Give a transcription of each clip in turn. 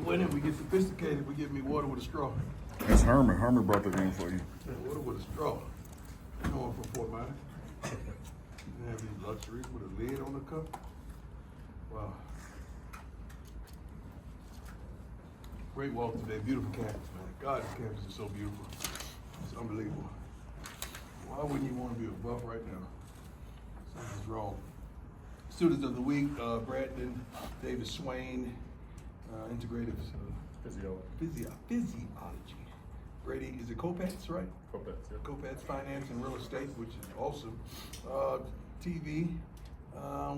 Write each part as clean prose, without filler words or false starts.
When we get sophisticated, we get me water with a straw. That's Herman. Herman brought that in for you. Yeah, water with a straw. Going from Fort Myers. You have these luxuries with a lid on the cup. Wow. Great walk today. Beautiful campus, man. God, this campus is so beautiful. It's unbelievable. Why wouldn't you want to be a Buff right now? Something's wrong. Students of the week, Brandon David Swain, integrative physiology. Brady, is it Copats, right? Copats, yeah. Copats Finance and Real Estate, which is awesome. TV,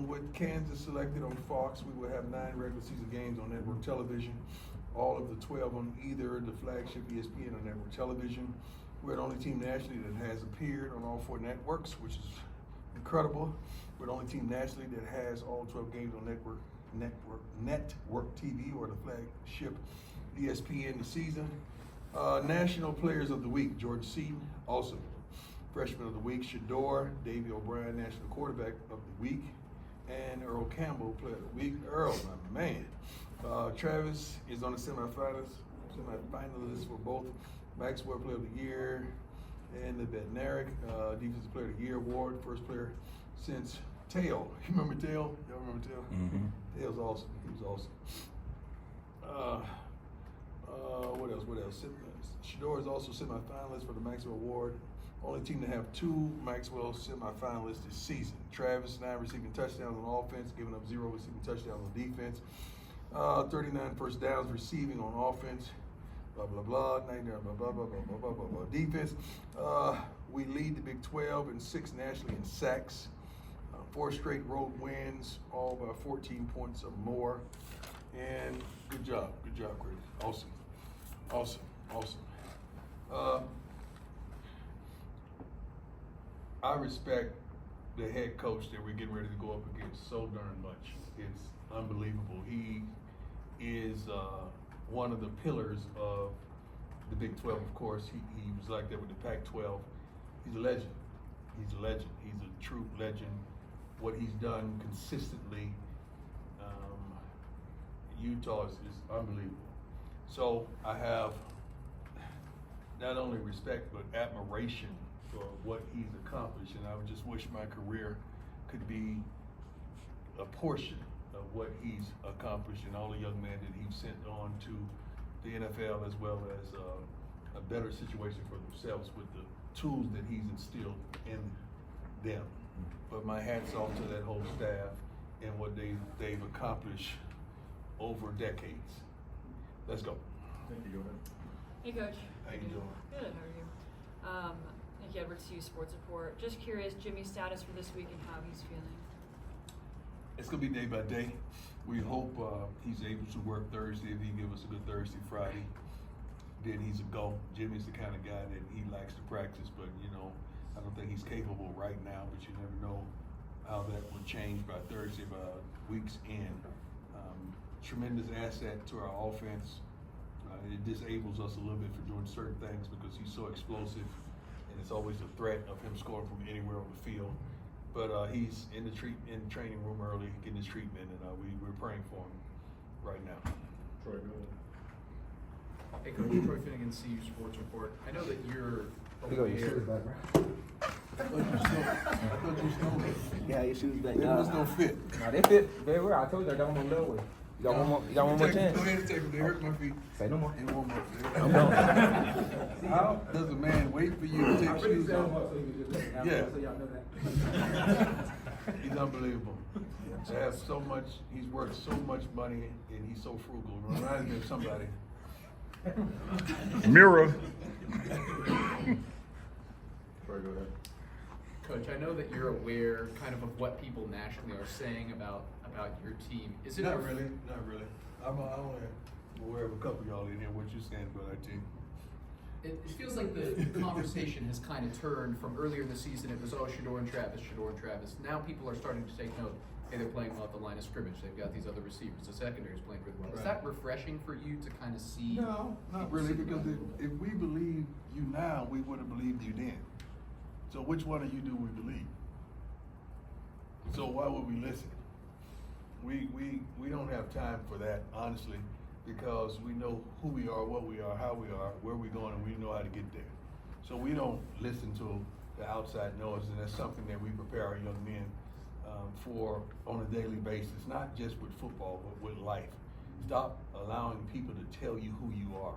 with Kansas selected on Fox, we will have 9 regular season games on network television. All of the 12 on either the flagship ESPN or network television. We're the only team nationally that has appeared on all 4 networks, which is incredible. We're the only team nationally that has all 12 games on network TV or the flagship ESPN this season. National Players of the Week, George Seaton, awesome. Freshman of the Week, Shador, Davey O'Brien, National Quarterback of the Week, and Earl Campbell, Player of the Week. Earl, my man. Travis is on the semifinalists for both Maxwell Player of the Year and the Bednarik Defensive Player of the Year award. First player since Tail. You remember Tail? Y'all remember Tail? Mm-hmm. Tail's awesome. He was awesome. What else? Shador is also semifinalist for the Maxwell Award. Only team to have 2 Maxwell semifinalists this season. Travis, 9 receiving touchdowns on offense, giving up 0 receiving touchdowns on defense. 39 first downs receiving on offense. Blah, blah, blah. 99, blah, blah, blah, blah, blah, blah, blah. Defense. We lead the Big 12 and 6 nationally in sacks. 4 straight road wins, all by 14 points or more. And good job, Chris. Awesome. I respect the head coach that we're getting ready to go up against so darn much. It's unbelievable. He is one of the pillars of the Big 12, of course. He was like that with the Pac-12. He's a legend. He's a true legend. What he's done consistently, Utah is unbelievable. So I have not only respect but admiration for what he's accomplished, and I would just wish my career could be a portion of what he's accomplished and all the young men that he's sent on to the NFL, as well as a better situation for themselves with the tools that he's instilled in them. But my hat's off to that whole staff and what they've accomplished over decades. Let's go. Thank you. Go ahead. Hey, Coach. How you doing? Good. How are you? Nikki Edwards, CU Sports Report. Just curious, Jimmy's status for this week and how he's feeling. It's gonna be day by day. We hope he's able to work Thursday. If he give us a good Thursday, Friday, then he's a go. Jimmy's the kind of guy that he likes to practice, but I don't think he's capable right now. But you never know how that will change by Thursday, by week's end. Tremendous asset to our offense. It disables us a little bit for doing certain things because he's so explosive, and it's always a threat of him scoring from anywhere on the field. But he's in the training room early, getting his treatment, and we're praying for him right now. Troy, go ahead. Hey, Coach, Troy Finnegan, CU Sports Report. I know that you're aware. I thought you stole it. Yeah, your shoes back. It was no fit. Nah, they fit very well. I told you I got one more little way. You got one more. You got one more chance. Go ahead and take it. They hurt my feet. Say no more. And one more. I'm done. How does a man wait for you to take shoes off? Yeah. He's unbelievable. To have so much, he's worth so much money, and he's so frugal. It reminds me of somebody. Mirror. Troy, go ahead. Coach, I know that you're aware kind of what people nationally are saying about your team. Is it Not really. I'm only aware of a couple of y'all in here. What you saying about our team? It feels like the conversation has kind of turned from earlier in the season. It was, Shador and Travis. Now people are starting to take note. Hey, they're playing well at the line of scrimmage. They've got these other receivers. The secondary is playing really well. Is that refreshing for you to kind of see? No, not really, because if we believe you now, we would have believed you then. So which one of you do we believe? So why would we listen? We don't have time for that, honestly, because we know who we are, what we are, how we are, where we're going, and we know how to get there. So we don't listen to the outside noise, and that's something that we prepare our young men for on a daily basis, not just with football, but with life. Stop allowing people to tell you who you are.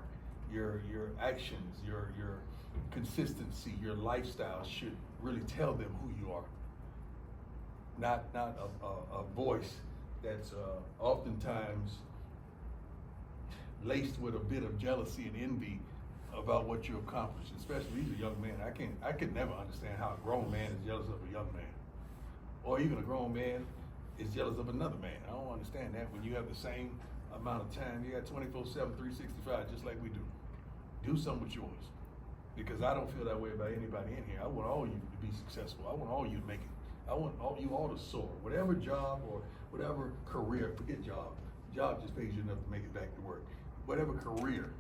Your actions, your consistency, your lifestyle should really tell them who you are. Not a voice that's oftentimes laced with a bit of jealousy and envy about what you accomplish. Especially these are young men. I can never understand how a grown man is jealous of a young man, or even a grown man is jealous of another man. I don't understand that when you have the same amount of time. You got 24/7, 365, just like we do. Do something with yours, because I don't feel that way about anybody in here. I want all you to be successful. I want all you to make it. I want you all to soar. Whatever job or whatever career, forget job. Job just pays you enough to make it back to work. Whatever career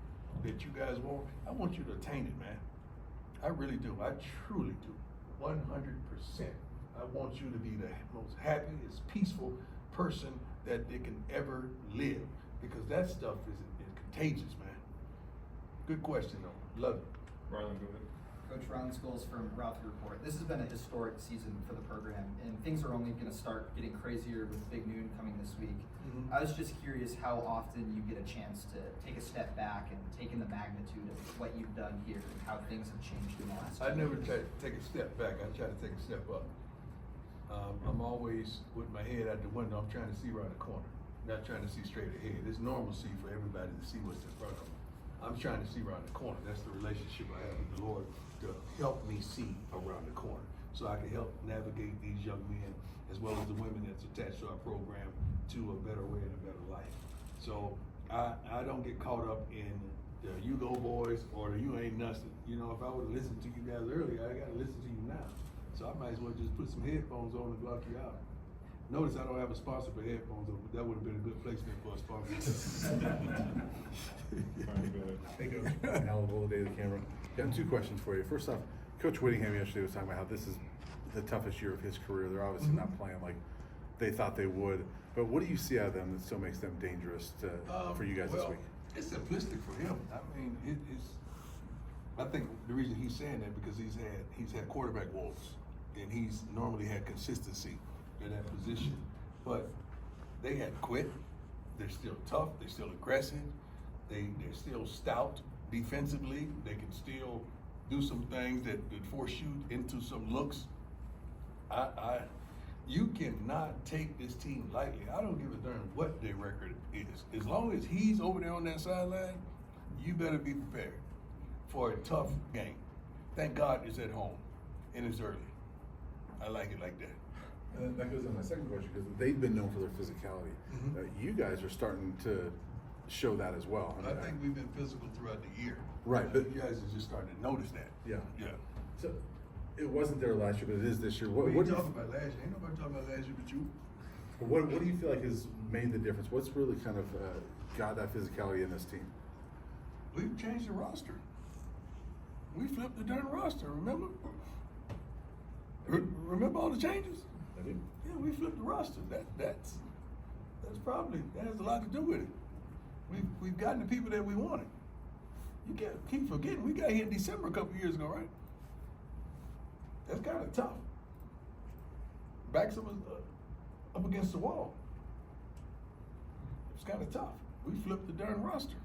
that you guys want, I want you to attain it, man. I really do. I truly do. 100%. I want you to be the most happiest, peaceful person that they can ever live, because that stuff is contagious, man. Good question, though. Love it. Rylan, go ahead. Coach Ron Scholes from Route Report. This has been a historic season for the program, and things are only going to start getting crazier with Big Noon coming this week. Mm-hmm. I was just curious how often you get a chance to take a step back and take in the magnitude of what you've done here and how things have changed in the last I 2 never years. try to take a step back. I try to take a step up. I'm always with my head out the window. I'm trying to see around the corner, not trying to see straight ahead. It's normalcy for everybody to see what's in front of them. I'm trying to see around the corner. That's the relationship I have with the Lord, to help me see around the corner, so I can help navigate these young men as well as the women that's attached to our program to a better way and a better life. So I don't get caught up in the "you go boys" or the "you ain't nothing." You know, if I would have listened to you guys earlier, I got to listen to you now. So I might as well just put some headphones on and block you out. Notice I don't have a sponsor for headphones. That would have been a good placement for a sponsor. Ryan, go ahead. Hey, Coach. Al Day to the camera. Got 2 questions for you. First off, Coach Whittingham yesterday was talking about how this is the toughest year of his career. They're obviously not playing like they thought they would. But what do you see out of them that still makes them dangerous for you guys this week? It's simplistic for him. I mean, I think the reason he's saying that because he's had quarterback woes, and he's normally had consistency in that position. But they hadn't quit. They're still tough. They're still aggressive. They're still stout defensively. They can still do some things that force you into some looks. You cannot take this team lightly. I don't give a darn what their record is. As long as he's over there on that sideline, you better be prepared for a tough game. Thank God it's at home and it's early. I like it like that. And that goes on my second question, because they've been known for their physicality. Mm-hmm. You guys are starting to show that as well. I think we've been physical throughout the year. Right, but you guys are just starting to notice that. Yeah. Yeah. So it wasn't there last year, but it is this year. What are you do you talking about last year? Ain't nobody talking about last year but you. What do you feel like has made the difference? What's really kind of got that physicality in this team? We've changed the roster. We flipped the darn roster, remember? Remember all the changes? I do. Yeah, we flipped the roster. That's probably, that has a lot to do with it. We've gotten the people that we wanted. You can't keep forgetting, we got here in December a couple years ago, right? That's kind of tough. Backs up against the wall. It's kind of tough. We flipped the darn roster,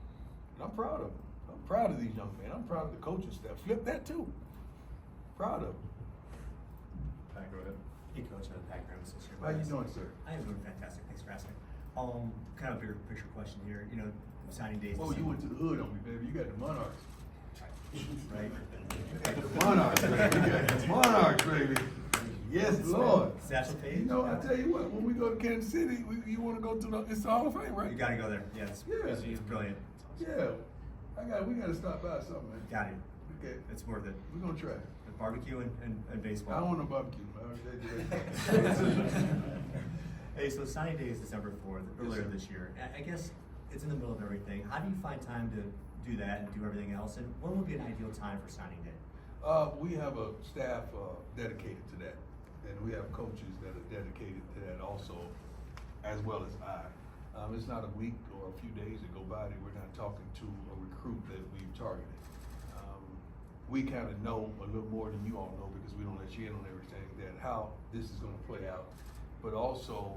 and I'm proud of them. I'm proud of these young men. I'm proud of the coaching staff. Flip that too. Proud of them. Pat, go ahead. Hey, Coach, Pat Graham, Associate How you Vice. doing, sir? I am doing fantastic. Thanks for asking. Kind of bigger picture question here. You know, signing days. Oh, you went to the hood on me, baby. You got the Monarchs. right? You got the Monarchs, baby. You got the Monarchs, baby. Yes, Lord. Satchel Paige. You know, I tell you what, when we go to Kansas City, you want to go to it's the Hall of Fame, right? You got to go there. Yes. Yeah. He's brilliant. Yeah. We got to stop by something, man. Got it. Okay. It's worth it. We're going to try. The barbecue and baseball. I don't want no barbecue. Hey, so signing day is December 4th, earlier sir. this year. I guess it's in the middle of everything. How do you find time to do that and do everything else? And when would be an ideal time for signing day? We have a staff dedicated to that, and we have coaches that are dedicated to that also, as well as I. It's not a week or a few days that go by that we're not talking to a recruit that we've targeted. We kind of know a little more than you all know because we don't let you in on everything, that how this is gonna play out. But also,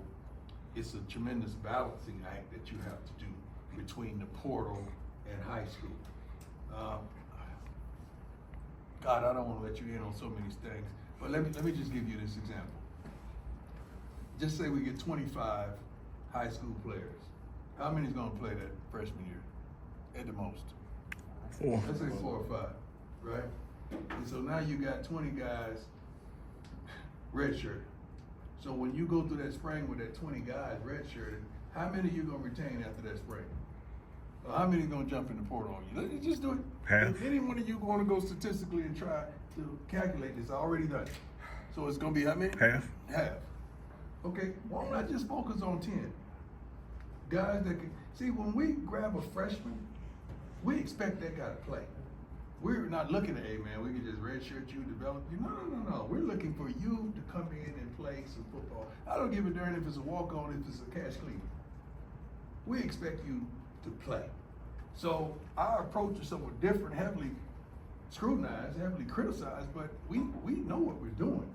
it's a tremendous balancing act that you have to do between the portal and high school. God, I don't wanna let you in on so many things, but let me just give you this example. Just say we get 25 high school players. How many is gonna play that freshman year at the most? 4. Let's say 4 or 5, right? And so now you got 20 guys redshirted. So when you go through that spring with that 20 guys redshirted, how many you gonna retain after that spring? Or how many gonna jump in the portal on you? Let's just do it. Half. If any one of you wanna go statistically and try to calculate this, I already done. So it's gonna be how many? Half. Half. Okay, why don't I just focus on 10? Guys that can, see, when we grab a freshman, we expect that guy to play. We're not looking at, hey man, we can just redshirt you, develop you. No. We're looking for you to come in and play some football. I don't give a darn if it's a walk-on, if it's a cash clean. We expect you to play. So our approach is somewhat different, heavily scrutinized, heavily criticized, but we know what we're doing.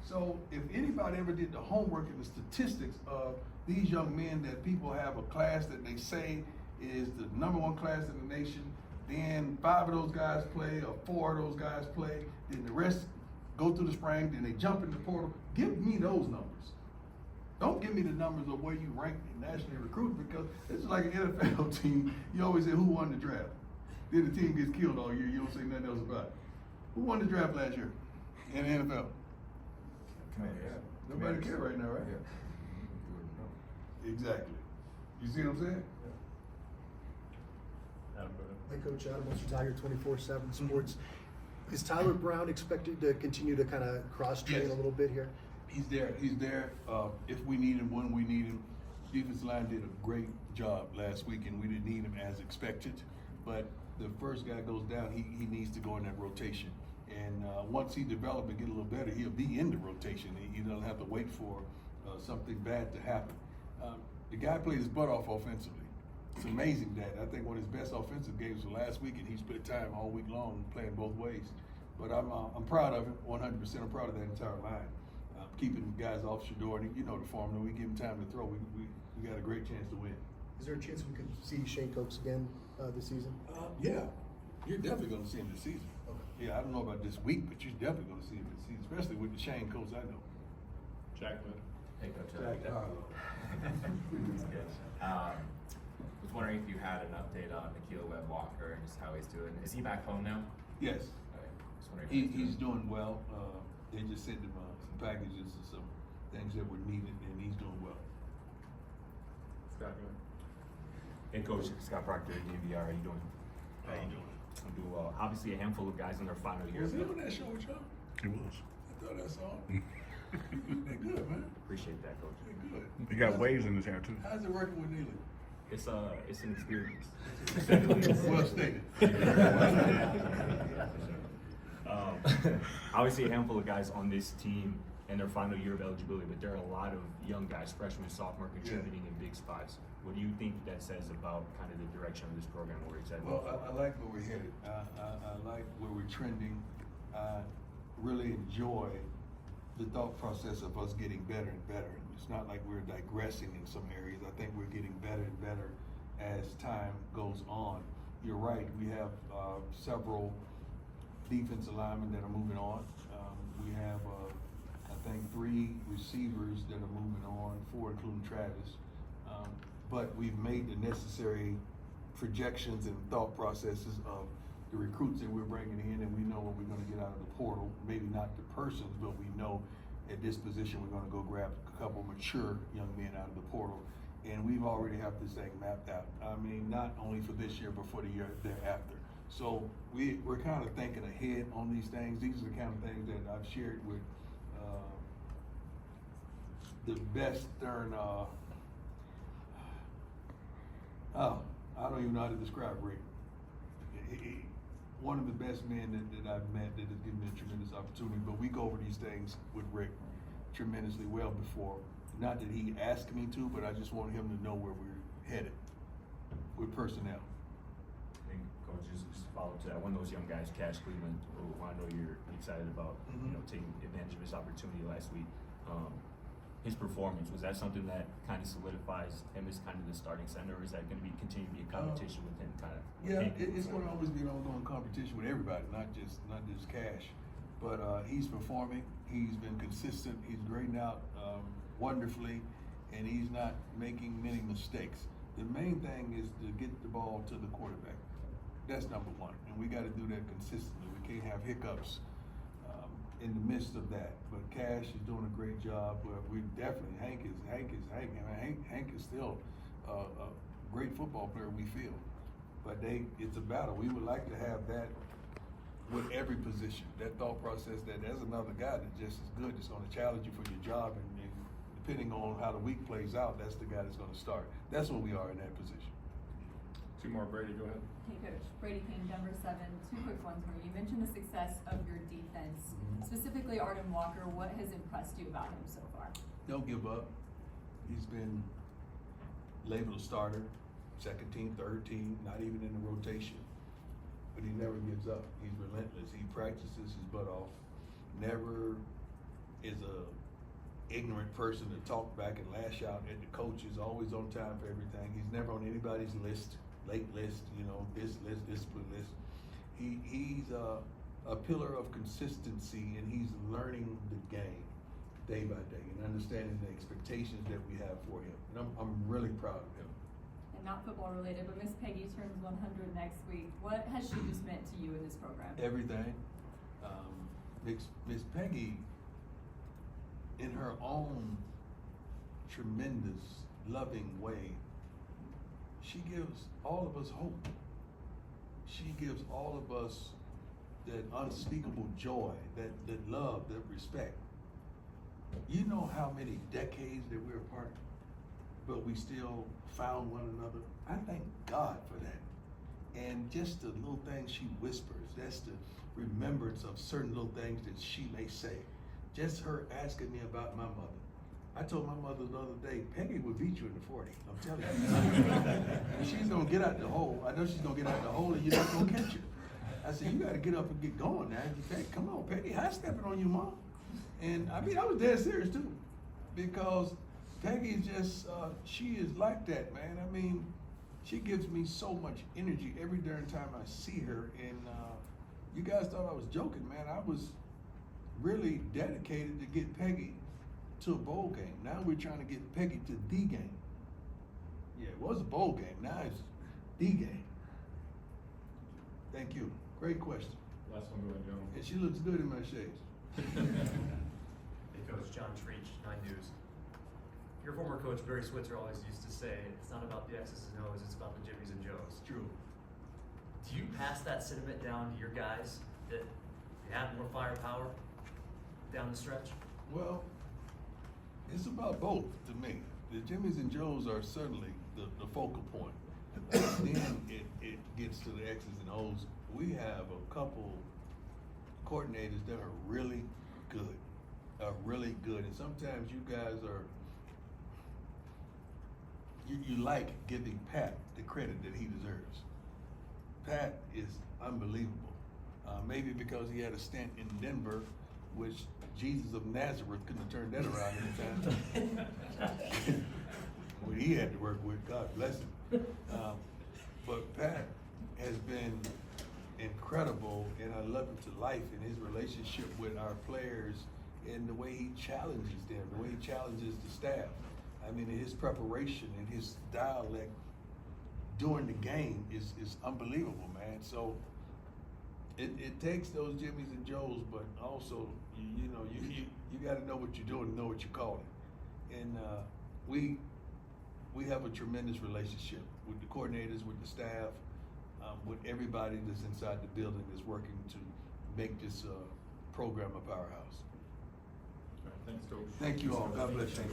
So if anybody ever did the homework and the statistics of these young men that people have a class that they say is the #1 class in the nation, then 5 of those guys play or 4 of those guys play, then the rest go through the spring, then they jump in the portal. Give me those numbers. Don't give me the numbers of where you rank nationally recruited, because this is like an NFL team. You always say who won the draft. Then the team gets killed all year. You don't say nothing else about it. Who won the draft last year in the NFL? Nobody care right now, right? Exactly. You see what I'm saying? Adam, go ahead. Hi, Coach Adam, Ulster Tiger 24/7 Sports. Is Tyler Brown expected to continue to kind of cross-train Yes. a little bit here? He's there. If we need him, when we need him. Defensive line did a great job last week, and we didn't need him as expected. But the first guy goes down, he needs to go in that rotation. And once he develops and get a little better, he'll be in the rotation. He doesn't have to wait for something bad to happen. The guy played his butt off offensively. It's amazing that I think one of his best offensive games was last week, and he spent time all week long playing both ways. But I'm proud of him, 100%. I'm proud of that entire line. Keeping guys off Shador, and you know the formula. We give him time to throw. We got a great chance to win. Is there a chance we could see Shane Coates again this season? Yeah, you're definitely going to see him this season. Okay. Yeah, I don't know about this week, but you're definitely going to see him this season, especially with the Shane Coates I know. Jack, go ahead. Hey, Coach. Jack Harlow. That's good. Was wondering if you had an update on Nikhil Webb Walker and just how he's doing. Is he back home now? Yes, Okay. Just wondering if he's doing well. They just sent him some packages and some things that were needed, and he's doing well. Scott, go ahead. Hey, Coach. Scott Proctor, DVR. How you doing? How you doing? I'm doing well. Obviously, a handful of guys in their final year. Was he on that show with y'all? He was. I thought I saw him. They're good, man. Appreciate that, Coach. They're good. He got waves in his hair too. How's it working with Neely? It's an experience. Well stated. Obviously, a handful of guys on this team in their final year of eligibility, but there are a lot of young guys, freshmen, sophomore, contributing in big spots. What do you think that says about kind of the direction of this program, where it's at? Well, I like where we're headed. I like where we're trending. I really enjoy the thought process of us getting better and better. It's not like we're digressing in some areas. I think we're getting better and better as time goes on. You're right, we have several defensive linemen that are moving on. We have, I think, 3 receivers that are moving on, 4 including Travis. But we've made the necessary projections and thought processes of the recruits that we're bringing in, and we know what we're going to get out of the portal. Maybe not the persons, but we know at this position we're going to go grab a couple mature young men out of the portal. And we've already have this thing mapped out. I mean, not only for this year, but for the year thereafter. So we're kind of thinking ahead on these things. These are the kind of things that I've shared with the best darn, I don't even know how to describe Rick. One of the best men that I've met that has given me a tremendous opportunity, but we go over these things with Rick tremendously well before Not that he asked me to, but I just want him to know where we're headed with personnel. And Coach, just follow up to that. One of those young guys, Cash Cleveland, who I know you're excited about, taking advantage of his opportunity last week. His performance, was that something that kind of solidifies him as kind of the starting center, or is that going to be continue to be a competition with him kind of? Yeah, it's going to always be an ongoing competition with everybody, not just Cash. But he's performing. He's been consistent. He's grading out wonderfully, and he's not making many mistakes. The main thing is to get the ball to the quarterback. That's number one, and we got to do that consistently. We can't have hiccups in the midst of that. But Cash is doing a great job. We definitely Hank is still a great football player. We feel, but it's a battle. We would like to have that with every position. That thought process that there's another guy that's just as good, that's going to challenge you for your job, and depending on how the week plays out, that's the guy that's going to start. That's what we are in that position. Two more, Brady, go ahead. Hey Coach, Brady King, Denver 7. Two quick ones for you. You mentioned the success of your defense, specifically Arden Walker. What has impressed you about him so far? Don't give up. He's been labeled a starter, second team, third team, not even in the rotation. But he never gives up. He's relentless. He practices his butt off. Never is a ignorant person to talk back and lash out at the coaches. Always on time for everything. He's never on anybody's list, late list, this list, discipline list. He's a pillar of consistency, and he's learning the game day by day and understanding the expectations that we have for him. And I'm really proud of him. And not football related, but Miss Peggy turns 100 next week. What has she just meant to you in this program? Everything. Miss Peggy, in her own tremendous, loving way, she gives all of us hope. She gives all of us that unspeakable joy, that love, that respect. You know how many decades that we're apart, but we still found one another. I thank God for that. And just the little things she whispers, that's the remembrance of certain little things that she may say. Just her asking me about my mother. I told my mother the other day, Peggy would beat you in the 40. I'm telling you. And she's gonna get out the hole. I know she's gonna get out the hole, and you're not gonna catch her. I said, you gotta get up and get going now. Hey, come on, Peggy, high stepping on you, Mom. And I mean, I was dead serious too, because Peggy is just, she is like that, man. I mean, she gives me so much energy every darn time I see her. And you guys thought I was joking, man. I was really dedicated to get Peggy to a bowl game. Now we're trying to get Peggy to the game. Yeah, it was a bowl game. Now it's the game. Thank you. Great question. Last one, go ahead, Joe. And she looks good in my shades. Hey Coach, John Treach, 9 News. Your former coach, Barry Switzer, always used to say, it's not about the X's and O's, it's about the Jimmies and Joes. True. Do you pass that sentiment down to your guys, that you have more firepower down the stretch? Well, it's about both to me. The Jimmies and Joes are certainly the focal point. Then it gets to the X's and O's. We have a couple coordinators that are really good. And sometimes you guys are, you like giving Pat the credit that he deserves. Pat is unbelievable. Maybe because he had a stint in Denver, which Jesus of Nazareth couldn't have turned that around anytime. What he had to work with, God bless him. But Pat has been incredible, and I love him to life in his relationship with our players and the way he challenges them, the way he challenges the staff. I mean, his preparation and his dialect during the game is unbelievable, man. So it takes those Jimmies and Joes, but also you got to know what you're doing and know what you're calling. And we have a tremendous relationship with the coordinators, with the staff, with everybody that's inside the building that's working to make this program a powerhouse. All right, thanks, Coach. Thank you all. God bless you.